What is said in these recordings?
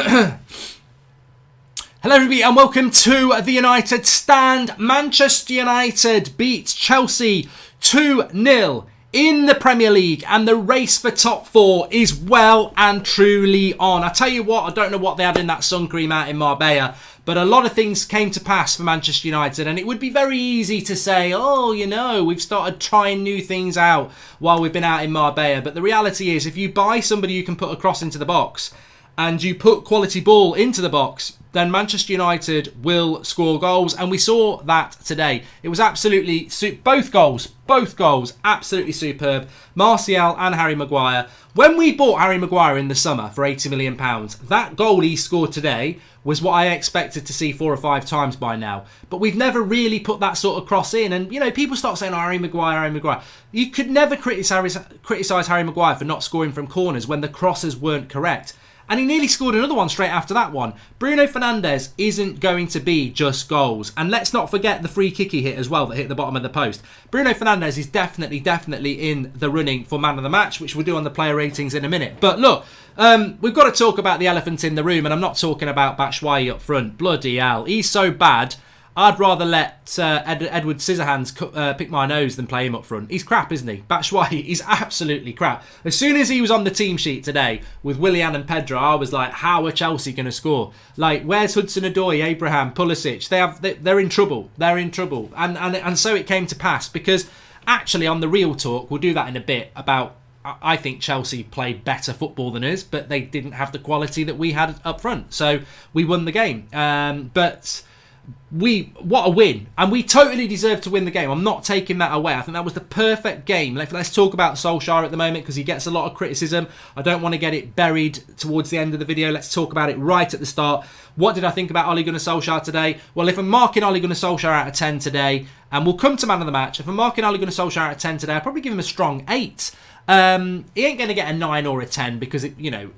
Hello everybody and welcome to the United Stand. Manchester United beat Chelsea 2-0 in the Premier League and the race for top four is well and truly on. I tell you what, I don't know what they had in that sun cream out in Marbella, but a lot of things came to pass for Manchester United, and it would be very easy to say, oh, you know, we've started trying new things out while we've been out in Marbella. But the reality is, if you buy somebody who can put a cross into the box and you put quality ball into the box, then Manchester United will score goals. And we saw that today. It was absolutely, both goals, absolutely superb. Martial and Harry Maguire. When we bought Harry Maguire in the summer for £80 million, that goal he scored today was what I expected to see 4 or 5 times by now. But we've never really put that sort of cross in. And, you know, people start saying, oh, Harry Maguire. You could never criticise Harry Maguire for not scoring from corners when the crosses weren't correct. And he nearly scored another one straight after that one. Bruno Fernandes isn't going to be just goals. And let's not forget the free kick he hit as well that hit the bottom of the post. Bruno Fernandes is definitely in the running for man of the match, which we'll do on the player ratings in a minute. But look, we've got to talk about the elephant in the room, and I'm not talking about Batshuayi up front. Bloody hell, he's so bad. I'd rather let Edward Scissorhands pick my nose than play him up front. He's crap, isn't he? Batshuayi is absolutely crap. As soon as he was on the team sheet today with Willian and Pedro, I was like, how are Chelsea going to score? Like, where's Hudson-Odoi, Abraham, Pulisic? They're in trouble. They're in trouble. And so it came to pass because actually on the real talk, we'll do that in a bit, about I think Chelsea played better football than us, but they didn't have the quality that we had up front. So we won the game. What a win, and we totally deserved to win the game. I'm not taking that away. I think that was the perfect game. Let's talk about Solskjaer at the moment because he gets a lot of criticism. I don't want to get it buried towards the end of the video. Let's talk about it right at the start. What did I think about Ole Gunnar Solskjaer today? Well, if I'm marking Ole Gunnar Solskjaer out of 10 today, and we'll come to man of the match, if I'm marking Ole Gunnar Solskjaer out of 10 today, I'll probably give him a strong 8. He ain't going to get a 9 or a 10 because,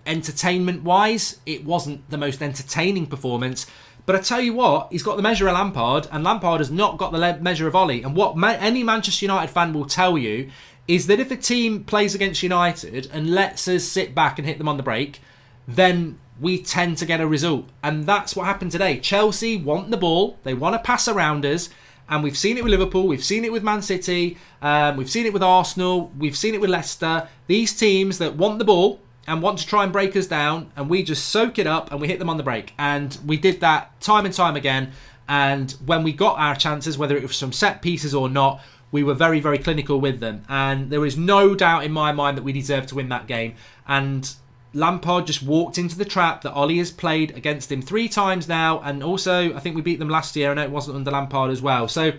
entertainment-wise, it wasn't the most entertaining performance. But I tell you what, he's got the measure of Lampard, and Lampard has not got the measure of Ole. And what any Manchester United fan will tell you is that if a team plays against United and lets us sit back and hit them on the break, then we tend to get a result. And that's what happened today. Chelsea want the ball, they want to pass around us, and we've seen it with Liverpool, we've seen it with Man City, we've seen it with Arsenal, we've seen it with Leicester. These teams that want the ball and want to try and break us down, and we just soak it up and we hit them on the break. And we did that time and time again. And when we got our chances, whether it was from set pieces or not, we were very, very clinical with them. And there is no doubt in my mind that we deserved to win that game. And Lampard just walked into the trap that Ole has played against him 3 times now. And also, I think we beat them last year. I know it wasn't under Lampard as well. So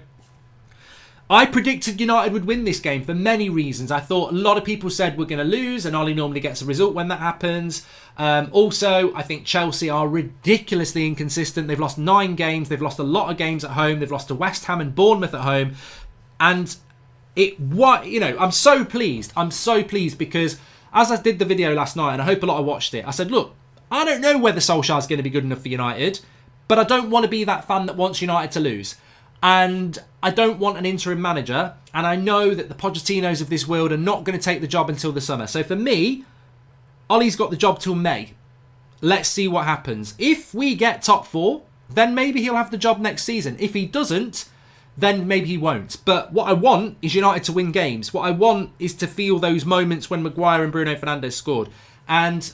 I predicted United would win this game for many reasons. I thought a lot of people said we're going to lose, and Ole normally gets a result when that happens. Also, I think Chelsea are ridiculously inconsistent. They've lost 9 games. They've lost a lot of games at home. They've lost to West Ham and Bournemouth at home. And I'm so pleased. I'm so pleased because as I did the video last night, and I hope a lot of watched it, I said, look, I don't know whether Solskjaer's going to be good enough for United, but I don't want to be that fan that wants United to lose. And I don't want an interim manager, and I know that the Pochettinos of this world are not going to take the job until the summer. So for me, Ole's got the job till May. Let's see what happens. If we get top 4, then maybe he'll have the job next season. If he doesn't, then maybe he won't. But what I want is United to win games. What I want is to feel those moments when Maguire and Bruno Fernandes scored. And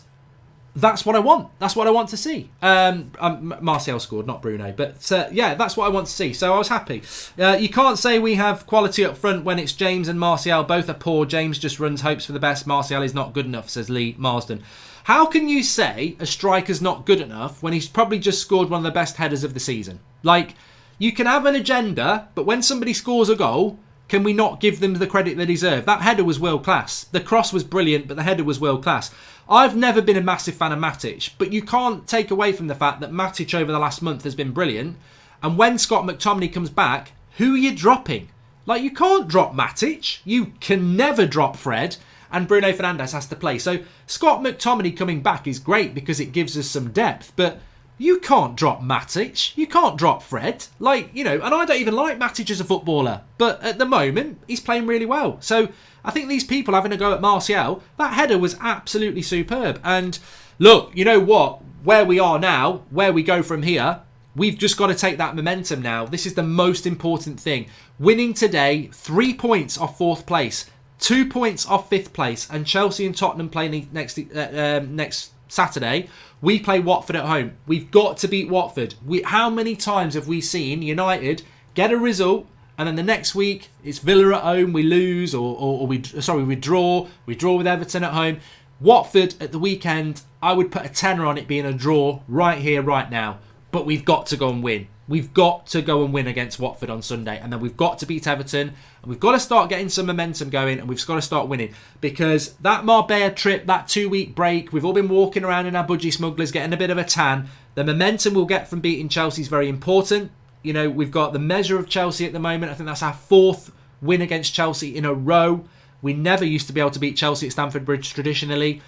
that's what I want. That's what I want to see. Martial scored, not Bruno. But that's what I want to see. So I was happy. You can't say we have quality up front when it's James and Martial. Both are poor. James just runs hopes for the best. Martial is not good enough, says Lee Marsden. How can you say a striker's not good enough when he's probably just scored one of the best headers of the season? Like, you can have an agenda, but when somebody scores a goal, can we not give them the credit they deserve? That header was world class. The cross was brilliant, but the header was world class. I've never been a massive fan of Matic, but you can't take away from the fact that Matic over the last month has been brilliant. And when Scott McTominay comes back, who are you dropping? Like, you can't drop Matic. You can never drop Fred. And Bruno Fernandes has to play. So Scott McTominay coming back is great because it gives us some depth. But you can't drop Matic. You can't drop Fred. And I don't even like Matic as a footballer. But at the moment, he's playing really well. So I think these people having a go at Martial, that header was absolutely superb. And look, you know what? where we are now, where we go from here, we've just got to take that momentum now. This is the most important thing. Winning today, 3 points off 4th place, 2 points off 5th place, and Chelsea and Tottenham play next Saturday. We play Watford at home. We've got to beat Watford. How many times have we seen United get a result, and then the next week it's Villa at home, we lose, or we draw with Everton at home. Watford at the weekend, I would put a tenner on it being a draw right here, right now. But we've got to go and win. We've got to go and win against Watford on Sunday. And then we've got to beat Everton. And we've got to start getting some momentum going. And we've got to start winning. Because that Marbella trip, that 2-week break, we've all been walking around in our budgie smugglers, getting a bit of a tan. The momentum we'll get from beating Chelsea is very important. You know, we've got the measure of Chelsea at the moment. I think that's our 4th win against Chelsea in a row. We never used to be able to beat Chelsea at Stamford Bridge traditionally.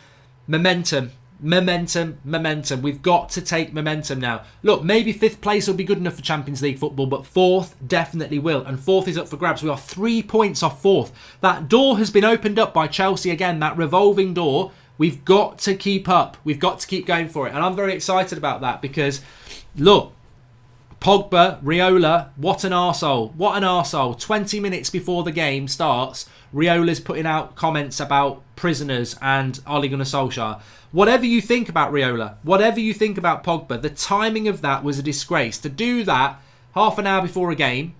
Momentum. We've got to take momentum now. Look, maybe 5th place will be good enough for Champions League football, but 4th definitely will. And 4th is up for grabs. We are 3 points off 4th. That door has been opened up by Chelsea again, that revolving door. We've got to keep up. We've got to keep going for it. And I'm very excited about that because, look, Pogba, Raiola, what an arsehole. What an arsehole. 20 minutes before the game starts, Riola's putting out comments about prisoners and Ole Gunnar Solskjaer. Whatever you think about Raiola, whatever you think about Pogba, the timing of that was a disgrace. To do that half an hour before a game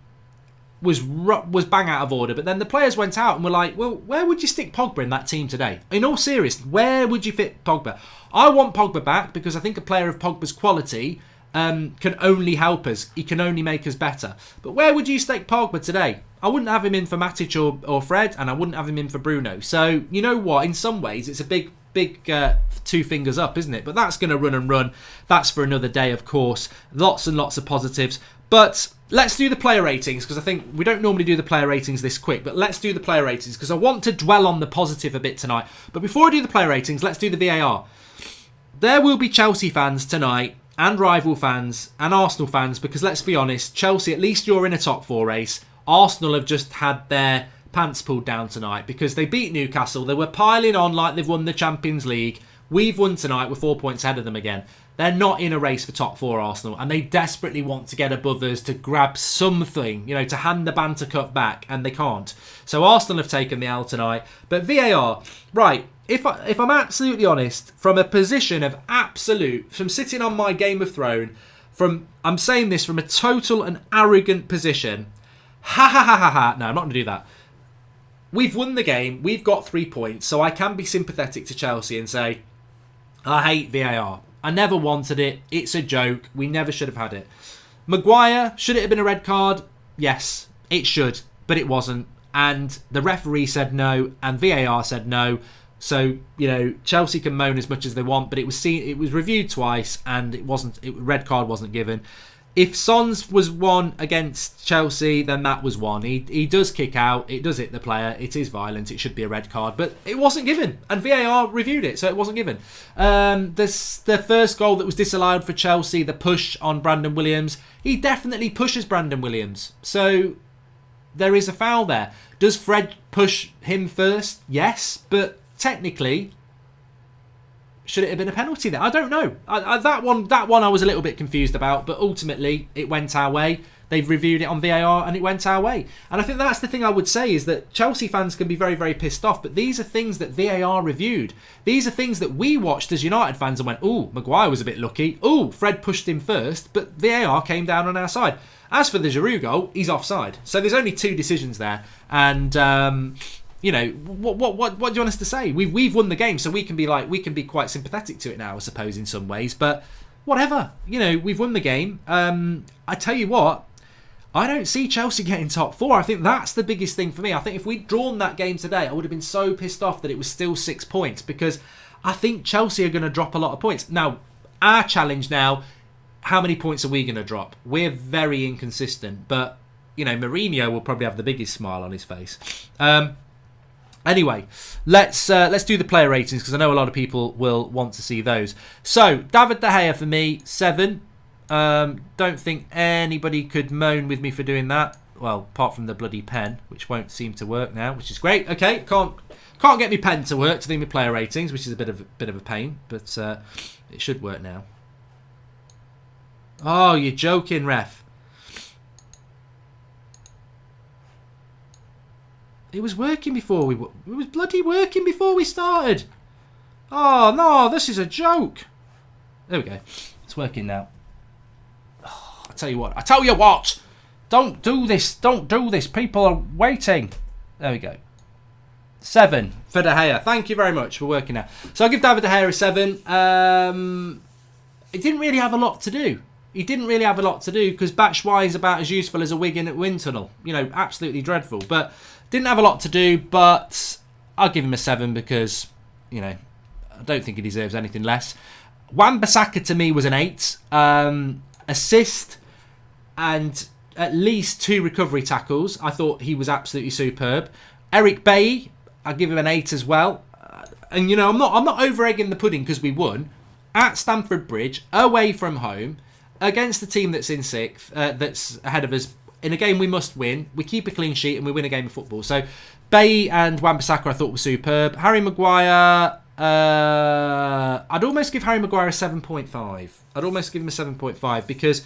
was bang out of order. But then the players went out and were like, well, where would you stick Pogba in that team today? In all seriousness, where would you fit Pogba? I want Pogba back because I think a player of Pogba's quality can only help us. He can only make us better. But where would you stake Pogba today? I wouldn't have him in for Matic or Fred, and I wouldn't have him in for Bruno. So, you know what? In some ways, it's a big 2 fingers up, isn't it? But that's going to run and run. That's for another day, of course. Lots and lots of positives. But let's do the player ratings, because I think we don't normally do the player ratings this quick, but let's do the player ratings, because I want to dwell on the positive a bit tonight. But before I do the player ratings, let's do the VAR. There will be Chelsea fans tonight, and rival fans, and Arsenal fans, because let's be honest, Chelsea, at least you're in a top 4 race. Arsenal have just had their pants pulled down tonight because they beat Newcastle. They were piling on like they've won the Champions League. We've won tonight. We're 4 points ahead of them again. They're not in a race for top 4, Arsenal, and they desperately want to get above us to grab something, you know, to hand the banter cup back, and they can't. So Arsenal have taken the L tonight. But VAR, right, if I'm absolutely honest, from a position of absolute, from sitting on my Game of Thrones, I'm saying this from a total and arrogant position. No, I'm not going to do that. We've won the game. We've got 3 points. So I can be sympathetic to Chelsea and say, I hate VAR. I never wanted it. It's a joke. We never should have had it. Maguire, should it have been a red card? Yes, it should. But it wasn't. And the referee said no. And VAR said no. So, you know, Chelsea can moan as much as they want. But it was reviewed twice. And red card wasn't given. If Son's was one against Chelsea, then that was one. He does kick out. It does hit the player. It is violent. It should be a red card. But it wasn't given. And VAR reviewed it, so it wasn't given. The first goal that was disallowed for Chelsea, the push on Brandon Williams, he definitely pushes Brandon Williams. So there is a foul there. Does Fred push him first? Yes. But technically, should it have been a penalty there? I don't know. That one I was a little bit confused about, but ultimately it went our way. They've reviewed it on VAR and it went our way. And I think that's the thing I would say is that Chelsea fans can be very, very pissed off, but these are things that VAR reviewed. These are things that we watched as United fans and went, ooh, Maguire was a bit lucky. Ooh, Fred pushed him first, but VAR came down on our side. As for the Giroud goal, he's offside. So there's only 2 decisions there. And you know, what do you want us to say? We've won the game, so we can be quite sympathetic to it now, I suppose, in some ways. But whatever, you know, we've won the game. I tell you what, I don't see Chelsea getting top 4. I think that's the biggest thing for me. I think if we'd drawn that game today, I would have been so pissed off that it was still 6 points, because I think Chelsea are going to drop a lot of points. Now, our challenge now, how many points are we going to drop? We're very inconsistent, but you know, Mourinho will probably have the biggest smile on his face. Anyway, let's do the player ratings, because I know a lot of people will want to see those. So, David De Gea for me, 7. Don't think anybody could moan with me for doing that. Well, apart from the bloody pen, which won't seem to work now, which is great. Okay, can't get my pen to work to do my player ratings, which is a bit of a pain, but it should work now. Oh, you're joking, ref. It was working before it was bloody working before we started. Oh, no, this is a joke. There we go. It's working now. Oh, I tell you what. Don't do this. People are waiting. There we go. 7 for De Gea. Thank you very much for working out. So I'll give David De Gea a 7. He didn't really have a lot to do. Because Batshuayi is about as useful as a Wigan at wind tunnel. You know, absolutely dreadful. But didn't have a lot to do. But I'll give him a 7 because, you know, I don't think he deserves anything less. Wan-Bissaka to me was an 8. Assist and at least 2 recovery tackles. I thought he was absolutely superb. Eric Bailly, I'll give him an 8 as well. And you know, I'm not over egging the pudding because we won at Stamford Bridge, away from home, against the team that's in 6th, that's ahead of us in a game we must win. We keep a clean sheet and we win a game of football. So Bailly and Wan-Bissaka I thought were superb. Harry Maguire, I'd almost give Harry Maguire a 7.5. I'd almost give him a 7.5 because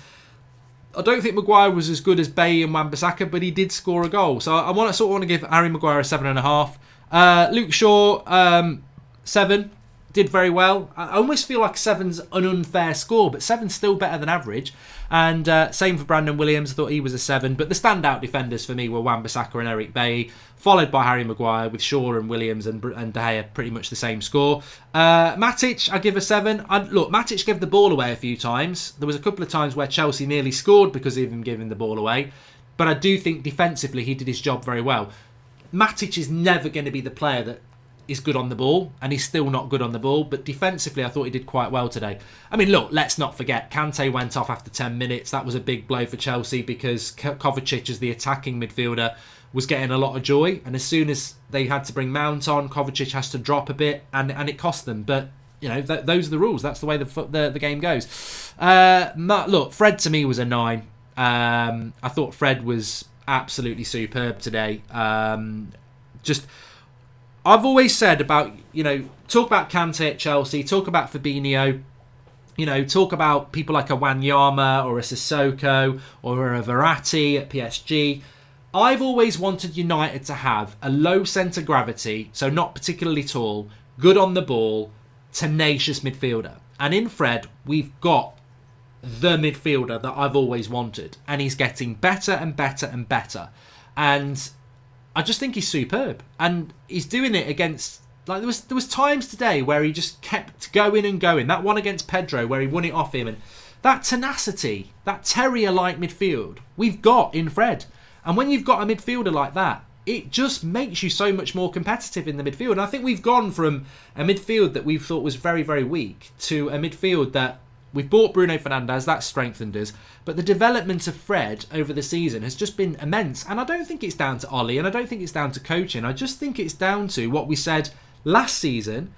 I don't think Maguire was as good as Bailly and Wan-Bissaka, but he did score a goal. So I want to give Harry Maguire a 7.5. Luke Shaw, 7. Did very well. I almost feel like 7's an unfair score, but 7's still better than average. And same for Brandon Williams. I thought he was a 7. But the standout defenders for me were Wan-Bissaka and Eric Bailly, followed by Harry Maguire, with Shaw and Williams and De Gea pretty much the same score. Matic, I give a 7. Look, Matic gave the ball away a few times. There was a couple of times where Chelsea nearly scored because of him giving the ball away. But I do think defensively he did his job very well. Matic is never going to be the player that is good on the ball, and he's still not good on the ball, but defensively I thought he did quite well today. I mean, look, let's not forget, Kante went off after 10 minutes. That was a big blow for Chelsea because Kovacic, as the attacking midfielder, was getting a lot of joy, and as soon as they had to bring Mount on, Kovacic has to drop a bit, and it cost them. But you know, those are the rules. That's the way the game goes. Look, Fred to me was a 9. I thought Fred was absolutely superb today. I've always said about, you know, talk about Kante at Chelsea, talk about Fabinho, you know, talk about people like a Wanyama or a Sissoko or a Verratti at PSG. I've always wanted United to have a low centre gravity, so not particularly tall, good on the ball, tenacious midfielder. And in Fred, we've got the midfielder that I've always wanted. And he's getting better and better and better. And I just think he's superb, and he's doing it against, like, there was times today where he just kept going and going. That one against Pedro where he won it off him, and that tenacity, that terrier-like midfield we've got in Fred. And when you've got a midfielder like that, it just makes you so much more competitive in the midfield. And I think we've gone from a midfield that we thought was very, very weak to a midfield that we've bought Bruno Fernandes, that's strengthened us. But the development of Fred over the season has just been immense. And I don't think it's down to Ollie, and I don't think it's down to coaching. I just think it's down to what we said last season.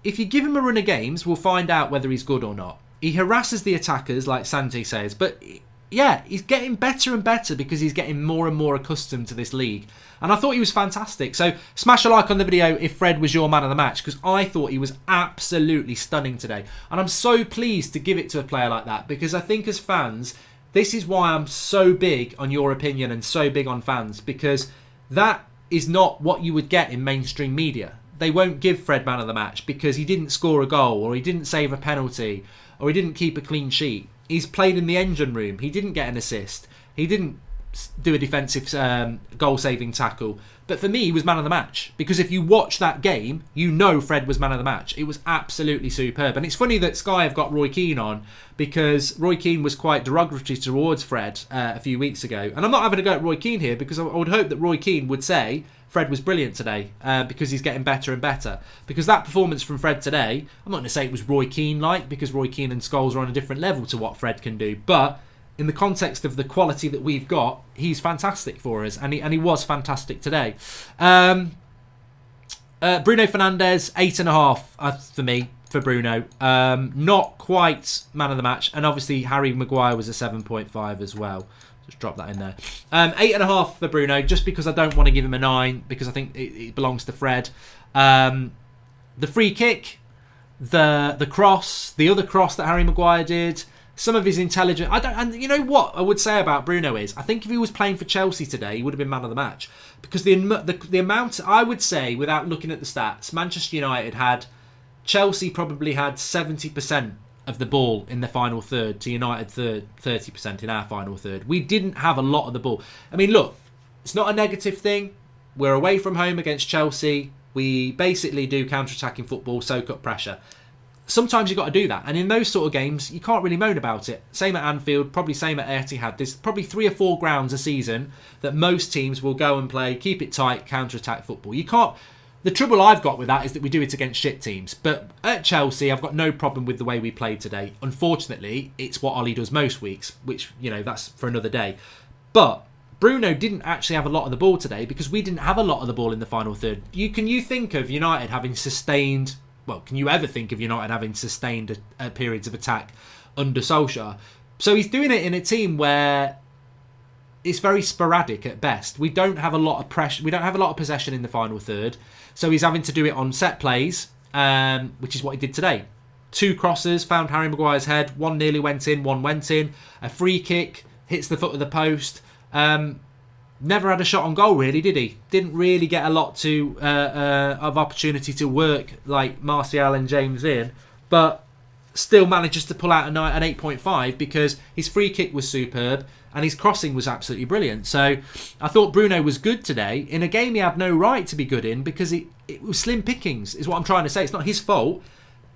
If you give him a run of games, we'll find out whether he's good or not. He harasses the attackers, like Santi says. But yeah, he's getting better and better because he's getting more and more accustomed to this league. And I thought he was fantastic. So smash a like on the video if Fred was your man of the match, because I thought he was absolutely stunning today. And I'm so pleased to give it to a player like that, because I think as fans, this is why I'm so big on your opinion and so big on fans, because that is not what you would get in mainstream media. They won't give Fred man of the match because he didn't score a goal, or he didn't save a penalty, or he didn't keep a clean sheet. He's played in the engine room. He didn't get an assist. He didn't do a defensive goal-saving tackle. But for me, he was man of the match. Because if you watch that game, you know Fred was man of the match. It was absolutely superb. And it's funny that Sky have got Roy Keane on, because Roy Keane was quite derogatory towards Fred a few weeks ago. And I'm not having a go at Roy Keane here, because I would hope that Roy Keane would say Fred was brilliant today, because he's getting better and better. Because that performance from Fred today, I'm not going to say it was Roy Keane-like, because Roy Keane and Scholes are on a different level to what Fred can do. But in the context of the quality that we've got, he's fantastic for us, and he was fantastic today. Bruno Fernandes, 8.5 for me, for Bruno. Not quite man of the match, and obviously Harry Maguire was a 7.5 as well. Just drop that in there. 8.5 for Bruno, just because I don't want to give him a 9, because I think it belongs to Fred. The free kick, the cross, the other cross that Harry Maguire did, some of his intelligence. And you know what I would say about Bruno is, I think if he was playing for Chelsea today, he would have been man of the match. Because the amount, I would say, without looking at the stats, Manchester United had, Chelsea probably had 70% of the ball in the final third to United 30% in our final third. We didn't have a lot of the ball. I mean, look, it's not a negative thing. We're away from home against Chelsea. We basically do counter-attacking football, soak up pressure. Sometimes you've got to do that. And in those sort of games, you can't really moan about it. Same at Anfield, probably same at Etihad. There's probably 3 or 4 grounds a season that most teams will go and play, keep it tight, counter-attack football. You can't... The trouble I've got with that is that we do it against shit teams. But at Chelsea, I've got no problem with the way we played today. Unfortunately, it's what Ollie does most weeks, which, you know, that's for another day. But Bruno didn't actually have a lot of the ball today because we didn't have a lot of the ball in the final third. Can you think of United having sustained... Well, can you ever think of United having sustained periods of attack under Solskjaer? So he's doing it in a team where it's very sporadic at best. We don't have a lot of pressure. We don't have a lot of possession in the final third. So he's having to do it on set plays, which is what he did today. 2 crosses, found Harry Maguire's head. 1 nearly went in, 1 went in. A free kick, hits the foot of the post. Never had a shot on goal, really, did he? Didn't really get a lot of opportunity to work like Martial and James in, but still manages to pull out an 8.5 because his free kick was superb and his crossing was absolutely brilliant. So I thought Bruno was good today in a game he had no right to be good in because it was slim pickings, is what I'm trying to say. It's not his fault.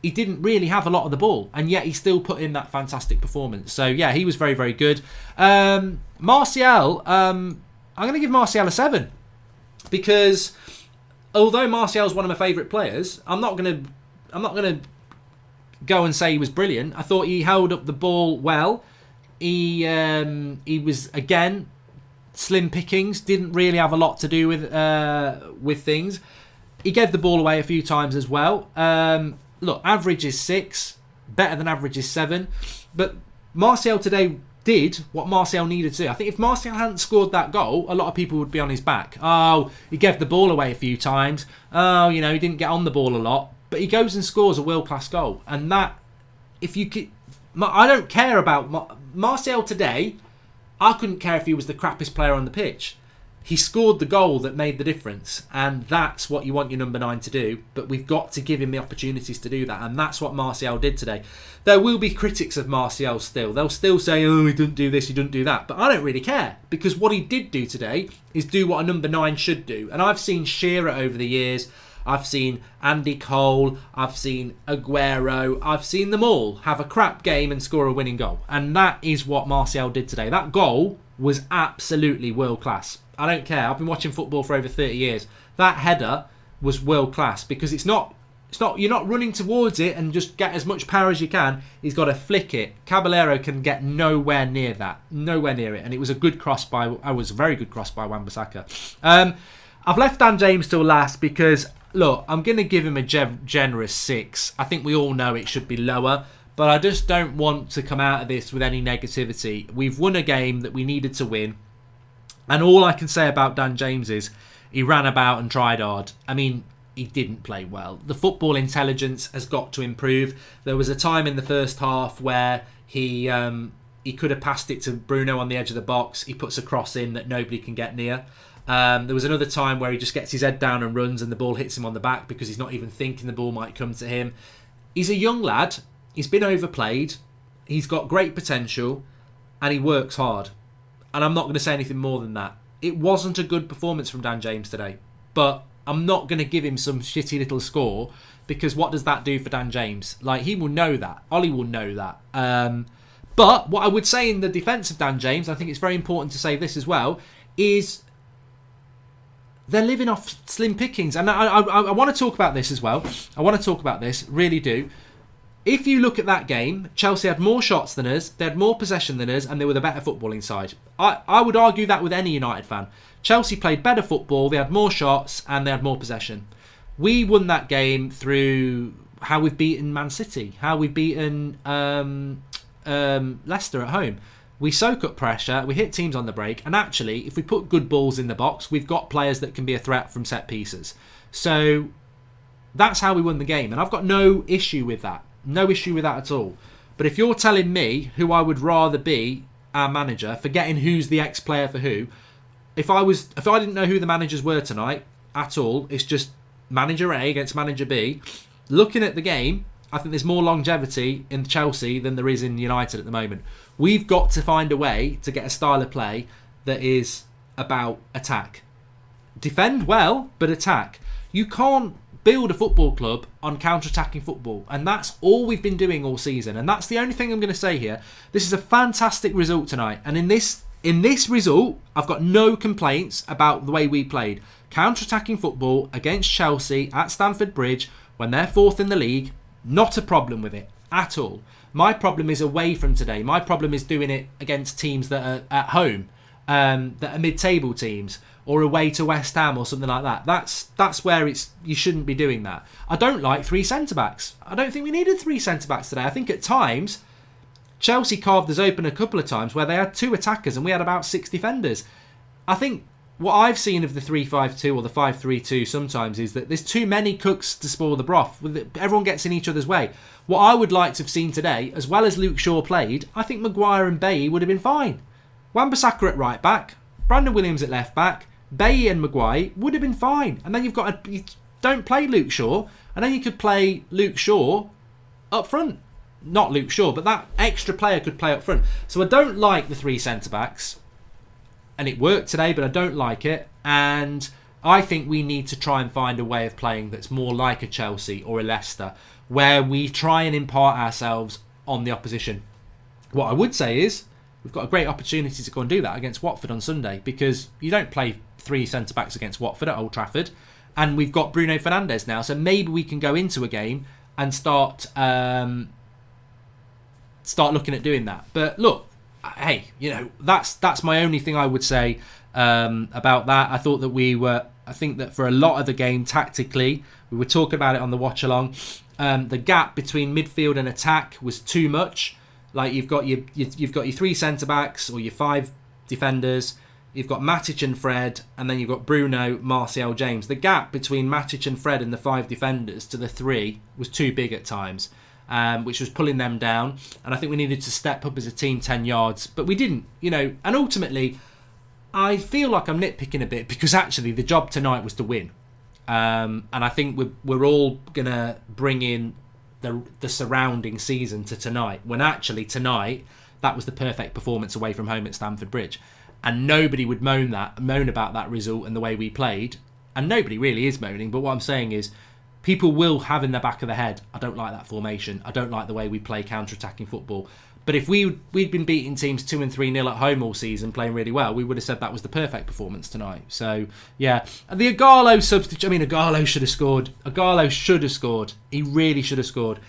He didn't really have a lot of the ball, and yet he still put in that fantastic performance. So yeah, he was very, very good. Martial, I'm going to give Martial a 7 because although Martial's one of my favourite players, I'm not going to go and say he was brilliant. I thought he held up the ball well. He was, again, slim pickings. Didn't really have a lot to do with things. He gave the ball away a few times as well. Look, average is 6, better than average is 7. But Martial today did what Martial needed to do. I think if Martial hadn't scored that goal, a lot of people would be on his back. Oh, he gave the ball away a few times. Oh, you know, he didn't get on the ball a lot. But he goes and scores a world-class goal. And that, if you could... I don't care about... Martial today, I couldn't care if he was the crappiest player on the pitch. He scored the goal that made the difference, and that's what you want your number 9 to do, but we've got to give him the opportunities to do that, and that's what Martial did today. There will be critics of Martial still. They'll still say, oh, he didn't do this, he didn't do that, but I don't really care, because what he did do today is do what a number 9 should do, and I've seen Shearer over the years, I've seen Andy Cole, I've seen Aguero, I've seen them all have a crap game and score a winning goal, and that is what Martial did today. That goal was absolutely world class. I don't care. I've been watching football for over 30 years. That header was world class because it's not you're not running towards it and just get as much power as you can. He's got to flick it. Caballero can get nowhere near that. Nowhere near it. And it was a good cross by a very good cross by Wan-Bissaka. I've left Dan James till last because look, I'm going to give him a generous 6. I think we all know it should be lower, but I just don't want to come out of this with any negativity. We've won a game that we needed to win. And all I can say about Dan James is he ran about and tried hard. I mean, he didn't play well. The football intelligence has got to improve. There was a time in the first half where he could have passed it to Bruno on the edge of the box. He puts a cross in that nobody can get near. There was another time where he just gets his head down and runs and the ball hits him on the back because he's not even thinking the ball might come to him. He's a young lad. He's been overplayed. He's got great potential and he works hard. And I'm not going to say anything more than that. It wasn't a good performance from Dan James today. But I'm not going to give him some shitty little score because what does that do for Dan James? Like, he will know that. Ollie will know that. But what I would say in the defence of Dan James, I think it's very important to say this as well, is they're living off slim pickings. And I want to talk about this as well. I want to talk about this, really do. If you look at that game, Chelsea had more shots than us, they had more possession than us, and they were the better footballing side. I would argue that with any United fan. Chelsea played better football, they had more shots, and they had more possession. We won that game through how we've beaten Man City, how we've beaten Leicester at home. We soak up pressure, we hit teams on the break, and actually, if we put good balls in the box, we've got players that can be a threat from set pieces. So that's how we won the game, and I've got no issue with that. No issue with that at all. But if you're telling me who I would rather be our manager, forgetting who's the ex-player for who, if I didn't know who the managers were tonight at all, it's just manager A against manager B. Looking at the game, I think there's more longevity in Chelsea than there is in United at the moment. We've got to find a way to get a style of play that is about attack. Defend well, but attack. You can't build a football club on counter-attacking football, and that's all we've been doing all season, and that's the only thing I'm going to say here. This is a fantastic result tonight, and in this result, I've got no complaints about the way we played. Counter-attacking football against Chelsea at Stamford Bridge when they're 4th in the league, not a problem with it at all. My problem is away from today. My problem is doing it against teams that are at home, that are mid-table teams, or away to West Ham or something like that. That's where you shouldn't be doing that. I don't like 3 centre-backs. I don't think we needed 3 centre-backs today. I think at times, Chelsea carved us open a couple of times where they had 2 attackers and we had about 6 defenders. I think what I've seen of the 3-5-2 or the 5-3-2 sometimes is that there's too many cooks to spoil the broth. Everyone gets in each other's way. What I would like to have seen today, as well as Luke Shaw played, I think Maguire and Bailly would have been fine. Wan-Bissaka at right back, Brandon Williams at left back, Bailly and Maguire would have been fine. And then you don't play Luke Shaw, and then you could play Luke Shaw up front. Not Luke Shaw, but that extra player could play up front. So I don't like the 3 centre-backs. And it worked today, but I don't like it. And I think we need to try and find a way of playing that's more like a Chelsea or a Leicester, where we try and impart ourselves on the opposition. What I would say is, we've got a great opportunity to go and do that against Watford on Sunday, because you don't play 3 centre-backs against Watford at Old Trafford. And we've got Bruno Fernandes now, so maybe we can go into a game and start looking at doing that. But look, hey, that's my only thing I would say about that. I think that for a lot of the game tactically, we were talking about it on the watch along, the gap between midfield and attack was too much. Like you've got your 3 centre backs or your 5 defenders, you've got Matic and Fred, and then you've got Bruno, Martial, James. The gap between Matic and Fred and the 5 defenders to the 3 was too big at times. Which was pulling them down, and I think we needed to step up as a team 10 yards, but we didn't, and ultimately I feel like I'm nitpicking a bit, because actually the job tonight was to win, and I think we're all gonna bring in the surrounding season to tonight, when actually tonight that was the perfect performance away from home at Stamford Bridge, and nobody would moan about that result and the way we played, and nobody really is moaning, but what I'm saying is people will have in the back of their head, I don't like that formation, I don't like the way we play counter-attacking football. But if we'd been beating teams 2 and 3-0 at home all season, playing really well, we would have said that was the perfect performance tonight. So, yeah. And the Ighalo substitute, Ighalo should have scored. Ighalo should have scored. He really should have scored.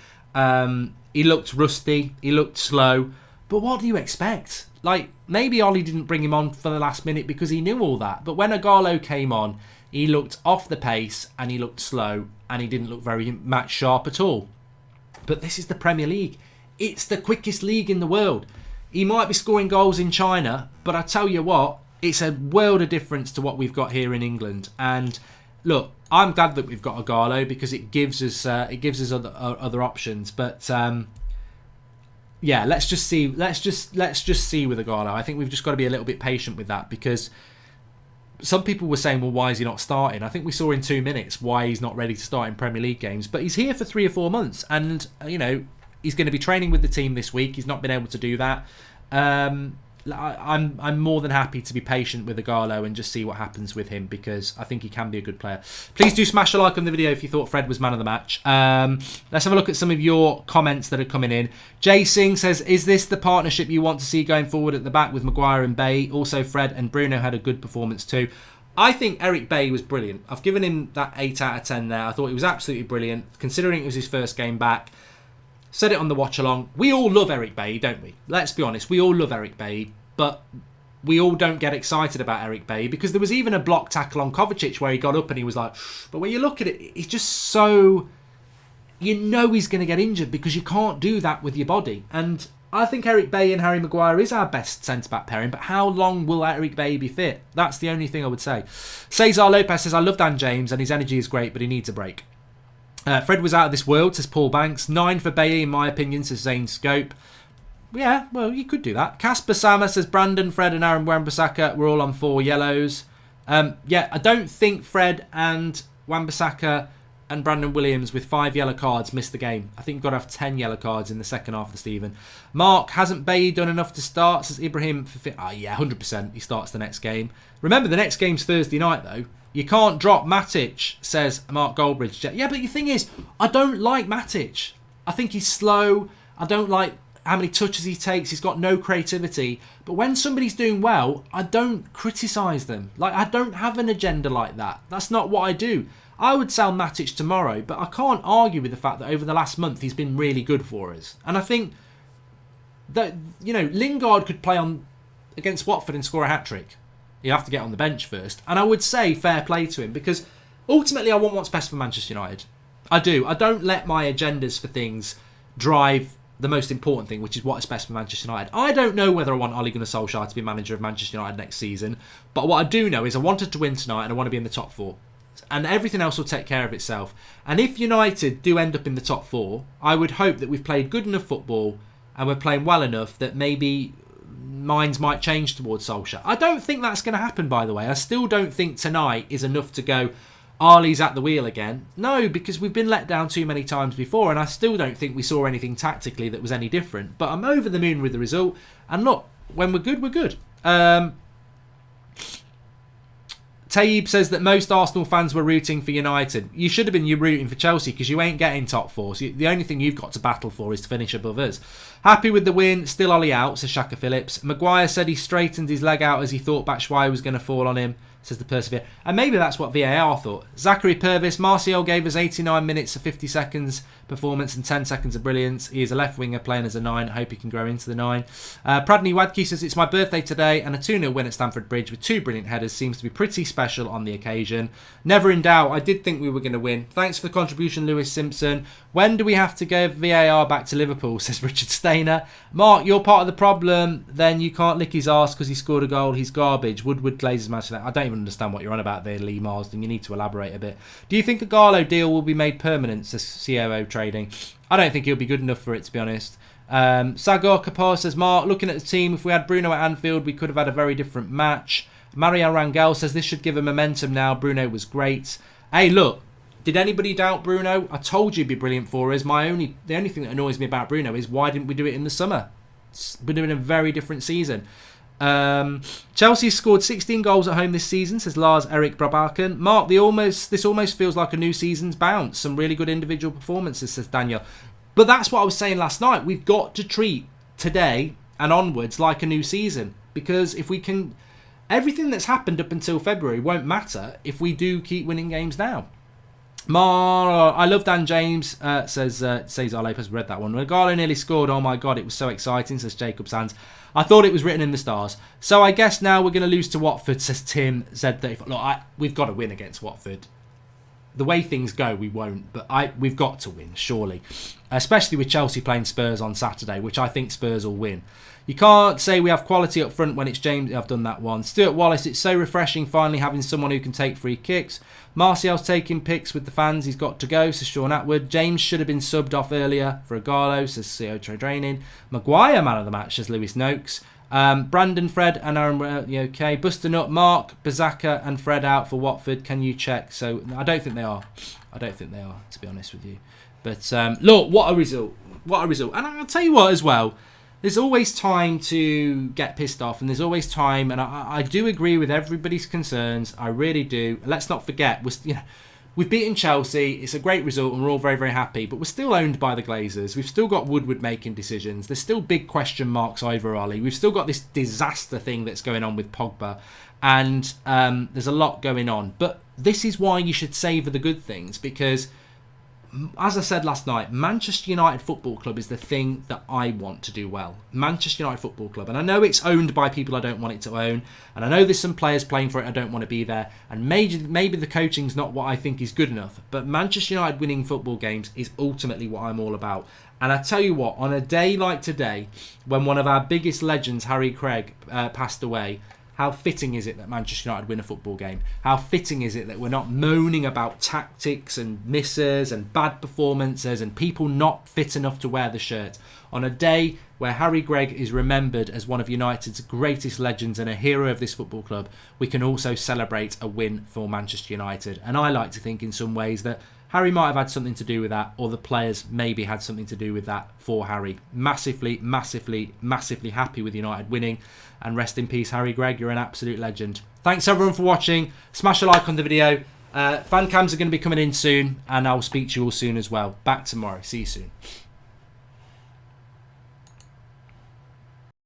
He looked rusty, he looked slow. But what do you expect? Like, maybe Ollie didn't bring him on for the last minute because he knew all that. But when Ighalo came on, he looked off the pace and he looked slow. And he didn't look very match sharp at all. But this is the Premier League. It's the quickest league in the world. He might be scoring goals in China, but I tell you what, it's a world of difference to what we've got here in England. And look, I'm glad that we've got Ighalo, because it gives us other options. But yeah, let's just see. Let's just see with Ighalo. I think we've just got to be a little bit patient with that, because some people were saying, well, why is he not starting? I think we saw in 2 minutes why he's not ready to start in Premier League games. But he's here for 3 or 4 months. And, he's going to be training with the team this week. He's not been able to do that. I'm more than happy to be patient with Ighalo and just see what happens with him, because I think he can be a good player. Please do smash a like on the video if you thought Fred was man of the match. Let's have a look at some of your comments that are coming in. Jay Singh says, is this the partnership you want to see going forward at the back with Maguire and Bailly? Also, Fred and Bruno had a good performance too. I think Eric Bailly was brilliant. I've given him that 8 out of 10 there. I thought he was absolutely brilliant, considering it was his first game back. Said it on the watch along. We all love Eric Bailly, don't we? Let's be honest. We all love Eric Bailly, but we all don't get excited about Eric Bailly, because there was even a block tackle on Kovacic where he got up and he was like, but when you look at it, he's just so, he's going to get injured, because you can't do that with your body. And I think Eric Bailly and Harry Maguire is our best centre-back pairing, but how long will Eric Bailly be fit? That's the only thing I would say. Cesar Lopez says, I love Dan James and his energy is great, but he needs a break. Fred was out of this world, says Paul Banks. 9 for Bailey, in my opinion, says Zane Scope. Yeah, well, you could do that. Casper Sama says Brandon, Fred and Aaron Wan-Bissaka were all on 4 yellows. Yeah, I don't think Fred and Wan-Bissaka and Brandon Williams with 5 yellow cards missed the game. I think you've got to have 10 yellow cards in the second half of the Stephen. Mark, hasn't Bailey done enough to start? Says Ibrahim. Yeah, 100%. He starts the next game. Remember, the next game's Thursday night, though. You can't drop Matic, says Mark Goldbridge. Yeah, but the thing is, I don't like Matic. I think he's slow. I don't like how many touches he takes. He's got no creativity. But when somebody's doing well, I don't criticise them. Like, I don't have an agenda like that. That's not what I do. I would sell Matic tomorrow, but I can't argue with the fact that over the last month he's been really good for us. And I think that, you know, Lingard could play on against Watford and score a hat-trick. He'd have to get on the bench first. And I would say fair play to him, because ultimately I want what's best for Manchester United. I do. I don't let my agendas for things drive the most important thing, which is what is best for Manchester United. I don't know whether I want Ole Gunnar Solskjaer to be manager of Manchester United next season, but what I do know is I wanted to win tonight and I want to be in the top 4. And everything else will take care of itself. And if United do end up in the top 4, I would hope that we've played good enough football and we're playing well enough that maybe minds might change towards Solskjaer. I don't think that's going to happen, by the way. I still don't think tonight is enough to go, Arlie's at the wheel again. No, because we've been let down too many times before, and I still don't think we saw anything tactically that was any different. But I'm over the moon with the result. And look, when we're good, we're good. Taib says that most Arsenal fans were rooting for United. You should have been rooting for Chelsea, because you ain't getting top 4. So the only thing you've got to battle for is to finish above us. Happy with the win. Still Ollie out, says Shaka Phillips. Maguire said he straightened his leg out as he thought Batshuayi was going to fall on him, says the Persevere. And maybe that's what VAR thought. Zachary Purvis. Martial gave us 89 minutes of 50 seconds performance and 10 seconds of brilliance. He is a left winger playing as a 9. I hope he can grow into the 9. Pradney Wadke says it's my birthday today and a 2-0 win at Stamford Bridge with 2 brilliant headers seems to be pretty special on the occasion. Never in doubt. I did think we were going to win. Thanks for the contribution, Lewis Simpson. When do we have to give VAR back to Liverpool, says Richard Stainer. Mark, you're part of the problem. Then you can't lick his arse because he scored a goal. He's garbage. Woodward Glazers match. I don't even understand what you're on about there, Lee Marsden. You need to elaborate a bit. Do you think a Garlo deal will be made permanent, says COO Trading? I don't think he'll be good enough for it, to be honest. Sagor Kapar says, Mark, looking at the team, if we had Bruno at Anfield, we could have had a very different match. Mario Rangel says, this should give him momentum now. Bruno was great. Hey, look, did anybody doubt Bruno? I told you he'd be brilliant for us. The only thing that annoys me about Bruno is why didn't we do it in the summer? We're doing a very different season. Chelsea scored 16 goals at home this season, says Lars Erik Brabaken. Mark, this almost feels like a new season's bounce. Some really good individual performances, says Daniel. But that's what I was saying last night. We've got to treat today and onwards like a new season, because if we can, everything that's happened up until February won't matter if we do keep winning games now. I love Dan James, says Cesar Lopez. Read that one. Regalo nearly scored. Oh my God, it was so exciting, says Jacob Sands. I thought it was written in the stars. So I guess now we're going to lose to Watford, says Tim Z35. Look, we've got to win against Watford. The way things go, we won't, but we've got to win, surely. Especially with Chelsea playing Spurs on Saturday, which I think Spurs will win. You can't say we have quality up front when it's James. I've done that one. Stuart Wallace, it's so refreshing finally having someone who can take free kicks. Martial's taking pics with the fans. He's got to go, says Sean Atwood. James should have been subbed off earlier for Igalo, says CO Training. Maguire, man of the match, says Lewis Noakes. Brandon, Fred and Aaron, okay. Buster Nut, Mark, Bazaka and Fred out for Watford. Can you check? So I don't think they are. To be honest with you. But look, what a result. What a result. And I'll tell you what as well. There's always time to get pissed off, and there's always time, and I do agree with everybody's concerns. I really do. Let's not forget, we've beaten Chelsea. It's a great result, and we're all very, very happy. But we're still owned by the Glazers. We've still got Woodward making decisions. There's still big question marks over Ollie. We've still got this disaster thing that's going on with Pogba, and there's a lot going on. But this is why you should savour the good things, because as I said last night, Manchester United Football Club is the thing that I want to do well. Manchester United Football Club. And I know it's owned by people I don't want it to own. And I know there's some players playing for it I don't want to be there. And maybe the coaching's not what I think is good enough. But Manchester United winning football games is ultimately what I'm all about. And I tell you what, on a day like today, when one of our biggest legends, Harry Craig, passed away, how fitting is it that Manchester United win a football game? How fitting is it that we're not moaning about tactics and misses and bad performances and people not fit enough to wear the shirt? On a day where Harry Gregg is remembered as one of United's greatest legends and a hero of this football club, we can also celebrate a win for Manchester United. And I like to think in some ways that Harry might have had something to do with that, or the players maybe had something to do with that for Harry. Massively, massively, massively happy with United winning. And rest in peace, Harry Gregg. You're an absolute legend. Thanks everyone for watching. Smash a like on the video. Fan cams are going to be coming in soon, and I'll speak to you all soon as well. Back tomorrow. See you soon.